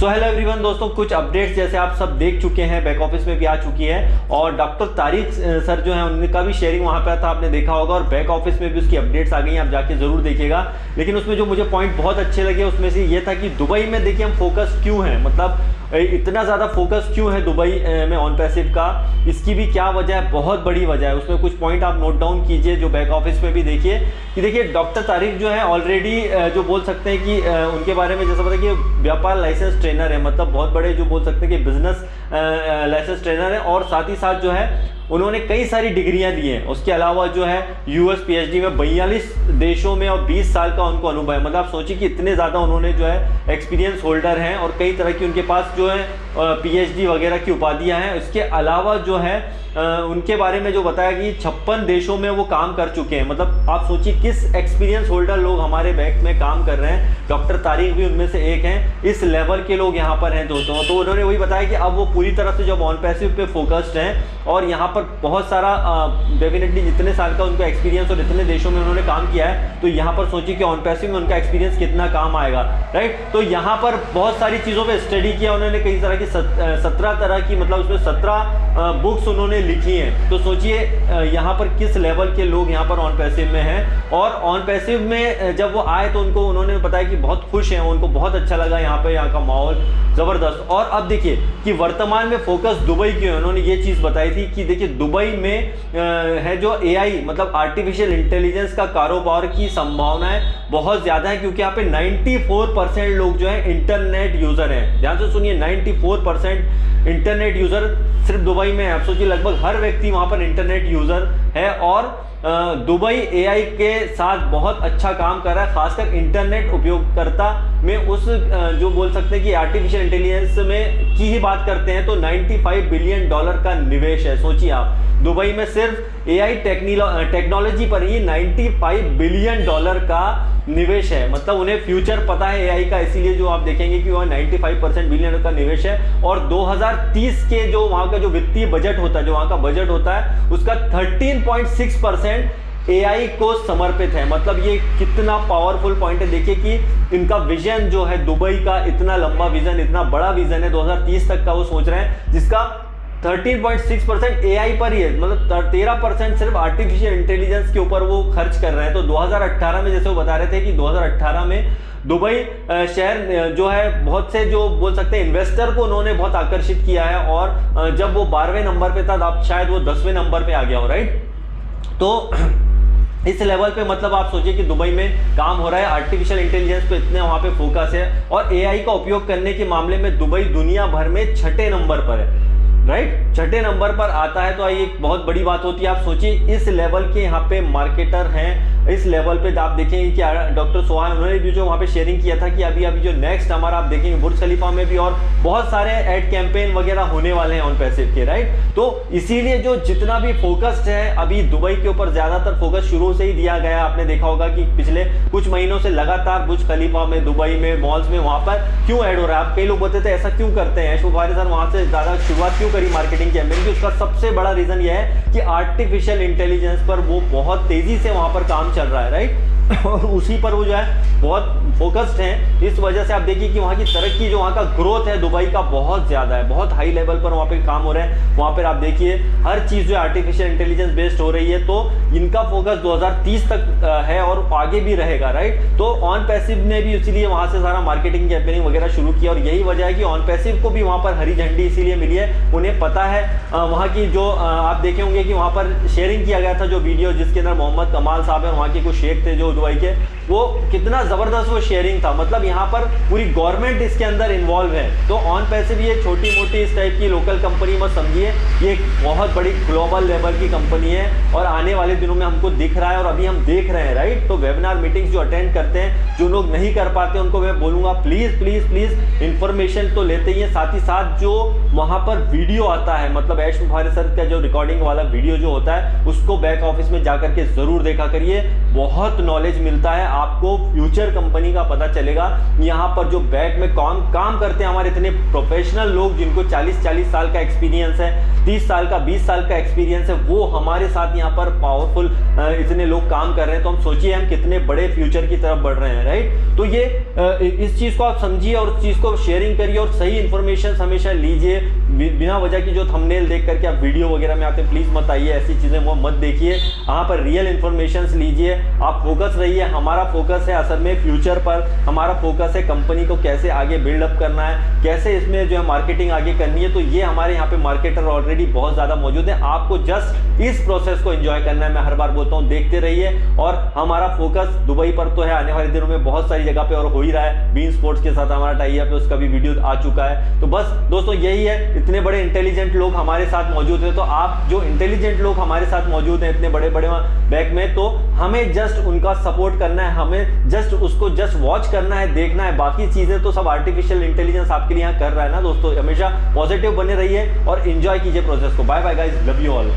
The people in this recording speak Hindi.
सो हेलो एवरीवन दोस्तों, कुछ अपडेट्स जैसे आप सब देख चुके हैं, बैक ऑफिस में भी आ चुकी है और डॉक्टर तारिक सर जो है उनका भी शेयरिंग वहां पे था, आपने देखा होगा और बैक ऑफिस में भी उसकी अपडेट्स आ गई हैं, आप जाके जरूर देखिएगा। लेकिन उसमें जो मुझे पॉइंट बहुत अच्छे लगे उसमें से ये था कि दुबई में देखिए हम फोकस क्यों है, मतलब इतना ज़्यादा फोकस क्यों है दुबई में ऑन पैसिव का, इसकी भी क्या वजह है, बहुत बड़ी वजह है। उसमें कुछ पॉइंट आप नोट डाउन कीजिए जो बैक ऑफिस में भी देखिए कि देखिए डॉक्टर तारिक जो है ऑलरेडी जो बोल सकते हैं कि उनके बारे में जैसा पता कि व्यापार लाइसेंस ट्रेनर है, मतलब बहुत बड़े जो बोल सकते हैं कि बिजनेस लाइसेंस ट्रेनर है और साथ ही साथ जो है उन्होंने कई सारी डिग्रियां दी हैं। उसके अलावा जो है यूएस पीएचडी में 42 देशों में और 20 साल का उनको अनुभव है, मतलब आप सोचिए कि इतने ज़्यादा उन्होंने जो है एक्सपीरियंस होल्डर हैं और कई तरह की उनके पास जो है पीएचडी वगैरह की उपाधियां हैं। इसके अलावा जो है उनके बारे में जो बताया कि 56 देशों में वो काम कर चुके हैं, मतलब आप सोचिए किस एक्सपीरियंस होल्डर लोग हमारे बैंक में काम कर रहे हैं। डॉक्टर तारिक भी उनमें से एक हैं, इस लेवल के लोग यहाँ पर हैं दोस्तों। तो उन्होंने वही बताया कि अब वो पूरी तरह से जब ऑन पैसिव पे फोकस्ड हैं और यहाँ पर बहुत सारा डेफिनेटली जितने साल का उनका एक्सपीरियंस और इतने देशों में उन्होंने काम किया है, तो यहाँ पर सोचिए कि ऑन पैसिव में उनका एक्सपीरियंस कितना काम आएगा, राइट। तो यहाँ पर बहुत सारी चीज़ों पे स्टडी किया उन्होंने, कई तरह की 17 तरह की, मतलब उसमें 17 बुक्स उन्होंने लिखी हैं। तो सोचिए यहाँ पर किस लेवल के लोग यहाँ पर ऑन पैसिव में हैं। और ऑन पैसिव में जब वो आए तो उन्होंने बताया कि बहुत खुश हैं, उनको बहुत अच्छा लगा यहाँ पे, यहाँ का माहौल ज़बरदस्त। और अब देखिए कि वर्तमान में फोकस दुबई क्यों है, उन्होंने ये चीज़ बताई थी कि देखिए दुबई में है जो एआई मतलब आर्टिफिशियल इंटेलिजेंस का कारोबार की संभावनाएं बहुत ज़्यादा है, क्योंकि यहाँ पे 94% लोग जो है इंटरनेट यूज़र हैं। ध्यान से सुनिए, 94% इंटरनेट यूज़र सिर्फ दुबई में है। आप सोचिए लगभग हर व्यक्ति वहाँ पर इंटरनेट यूज़र है और दुबई एआई के साथ बहुत अच्छा काम कर रहा है, खासकर इंटरनेट उपयोगकर्ता में उस जो बोल सकते हैं कि आर्टिफिशियल इंटेलिजेंस में की ही बात करते हैं तो $95 बिलियन का निवेश है। सोचिए आप, दुबई में सिर्फ एआई टेक्नोलॉजी पर ही $95 बिलियन का निवेश है, मतलब उन्हें फ्यूचर पता है एआई का, इसीलिए जो आप देखेंगे कि वह 95% बिलियन का निवेश है। और 2030 के जो वहां का जो वित्तीय बजट होता है, जो वहां का बजट होता है, उसका 13.6% एआई को समर्पित है। मतलब ये कितना पावरफुल पॉइंट है, देखिए कि इनका विजन जो है दुबई का, इतना लंबा विजन, इतना बड़ा विजन है 2030 तक का वो सोच रहे हैं, जिसका 13.6% एआई पर ही है, मतलब 13% सिर्फ आर्टिफिशियल इंटेलिजेंस के ऊपर वो खर्च कर रहे हैं। तो 2018 में जैसे वो बता रहे थे कि 2018 में दुबई शहर जो है बहुत से जो बोल सकते हैं इन्वेस्टर को उन्होंने बहुत आकर्षित किया है और जब वो 12वें नंबर पे था अब शायद वो 10वें नंबर पे आ गया हो, राइट। तो इस लेवल पे मतलब आप सोचिए कि दुबई में काम हो रहा है, आर्टिफिशियल इंटेलिजेंस पे इतने वहाँ पे फोकस है और एआई का उपयोग करने के मामले में दुबई दुनिया भर में 6ठे नंबर पर है, राइट। 6ठे नंबर पर आता है तो ये एक बहुत बड़ी बात होती है। आप सोचिए इस लेवल के यहाँ पे मार्केटर हैं, इस लेवल पे आप देखेंगे कि डॉक्टर सोहान उन्होंने भी जो वहाँ पे शेयरिंग किया था कि अभी जो नेक्स्ट हमारा आप देखेंगे बुर्ज खलीफा में भी और बहुत सारे एड कैंपेन वगैरह होने वाले हैं ऑन पैसिव के, राइट। तो इसीलिए जो जितना भी फोकस्ड है अभी दुबई के ऊपर ज़्यादातर फोकस शुरू से ही दिया गया। आपने देखा होगा कि पिछले कुछ महीनों से लगातार बुर्ज खलीफा में, दुबई में, मॉल्स में वहाँ पर क्यों ऐड हो रहा है। आप कई लोग बोलते थे ऐसा क्यों करते हैं, ऐश मुबारक सर वहाँ से ज़्यादा शुरुआत क्यों करी मार्केटिंग कैंपेन की। उसका सबसे बड़ा रीज़न यह है कि आर्टिफिशियल इंटेलिजेंस पर वो बहुत तेज़ी से वहाँ पर काम चल रहा है, राइट। और उसी पर वो जो है बहुत फोकस्ड हैं। इस वजह से आप देखिए कि वहाँ की तरक्की, जो वहाँ का ग्रोथ है दुबई का बहुत ज़्यादा है, बहुत हाई लेवल पर वहाँ पे काम हो रहे हैं। वहाँ पर आप देखिए हर चीज़ जो आर्टिफिशियल इंटेलिजेंस बेस्ड हो रही है, तो इनका फोकस 2030 तक है और आगे भी रहेगा, राइट। तो ऑन पैसिव ने भी इसीलिए वहाँ से सारा मार्केटिंग कैंपेनिंग वगैरह शुरू किया और यही वजह है कि ऑन पैसिव को भी वहाँ पर हरी झंडी इसीलिए मिली है। उन्हें पता है वहाँ की जो आप देखे होंगे कि वहाँ पर शेयरिंग किया गया था जो वीडियो, जिसके अंदर मोहम्मद कमाल साहब है, वहाँ के कुछ शेख थे जो दुबई के, वो कितना ज़बरदस्त वो शेयरिंग था। मतलब यहाँ पर पूरी गवर्नमेंट इसके अंदर इन्वॉल्व है। तो ऑन पैसिव ये छोटी मोटी इस टाइप की लोकल कंपनी मत समझिए, ये एक बहुत बड़ी ग्लोबल लेवल की कंपनी है और आने वाले दिनों में हमको दिख रहा है और अभी हम देख रहे हैं, राइट। तो वेबिनार मीटिंग्स जो अटेंड करते हैं, जो लोग नहीं कर पाते उनको मैं बोलूँगा प्लीज़ प्लीज़ प्लीज़ इन्फॉर्मेशन तो लेते ही हैं, साथ ही साथ जो वहाँ पर वीडियो आता है, मतलब ऐश मुबारक सर का जो रिकॉर्डिंग वाला वीडियो जो होता है उसको बैक ऑफिस में जा करके ज़रूर देखा करिए, बहुत नॉलेज मिलता है। आपको फ्यूचर कंपनी का पता चलेगा। यहाँ पर जो बैक में काम करते हैं हमारे इतने प्रोफेशनल लोग, जिनको 40 साल का एक्सपीरियंस है, 30 साल का, 20 साल का एक्सपीरियंस है, वो हमारे साथ यहाँ पर पावरफुल इतने लोग काम कर रहे हैं। तो हम सोचिए हम कितने बड़े फ्यूचर की तरफ बढ़ रहे हैं, राइट। तो ये इस चीज को आप समझिए और इस चीज को शेयरिंग करिए और सही इंफॉर्मेशन हमेशा लीजिए। बिना वजह की जो थंबनेल देख करके आप वीडियो वगैरह में आते हैं, प्लीज मत आइए, ऐसी चीजें वो मत देखिए। यहाँ पर रियल इंफॉर्मेशन लीजिए, आप फोकस रहिए। हमारा फोकस है असल में फ्यूचर पर, हमारा फोकस है कंपनी को कैसे आगे बिल्डअप करना है, कैसे इसमें जो है मार्केटिंग आगे करनी है। तो ये हमारे यहाँ पे मार्केटर ऑलरेडी बहुत ज्यादा मौजूद है, आपको जस्ट इस प्रोसेस को एंजॉय करना है। मैं हर बार बोलता हूँ देखते रहिए। और हमारा फोकस दुबई पर तो है, आने वाले दिनों में बहुत सारी जगह पे और हो ही रहा है। बीन स्पोर्ट्स के साथ हमारा टाई अप है, उसका भी वीडियो आ चुका है। तो बस दोस्तों यही है, इतने बड़े इंटेलिजेंट लोग हमारे साथ मौजूद है। तो आप जो इंटेलिजेंट लोग हमारे साथ मौजूद हैं इतने बड़े बड़े बैक में, तो हमें जस्ट उनका सपोर्ट करना है, हमें जस्ट उसको जस्ट वॉच करना है, देखना है। बाकी चीजें तो सब आर्टिफिशियल इंटेलिजेंस आपके लिए यहाँ कर रहा है ना दोस्तों। हमेशा पॉजिटिव बने रहिए और एंजॉय कीजिए प्रोसेस को। Bye bye guys, love you all.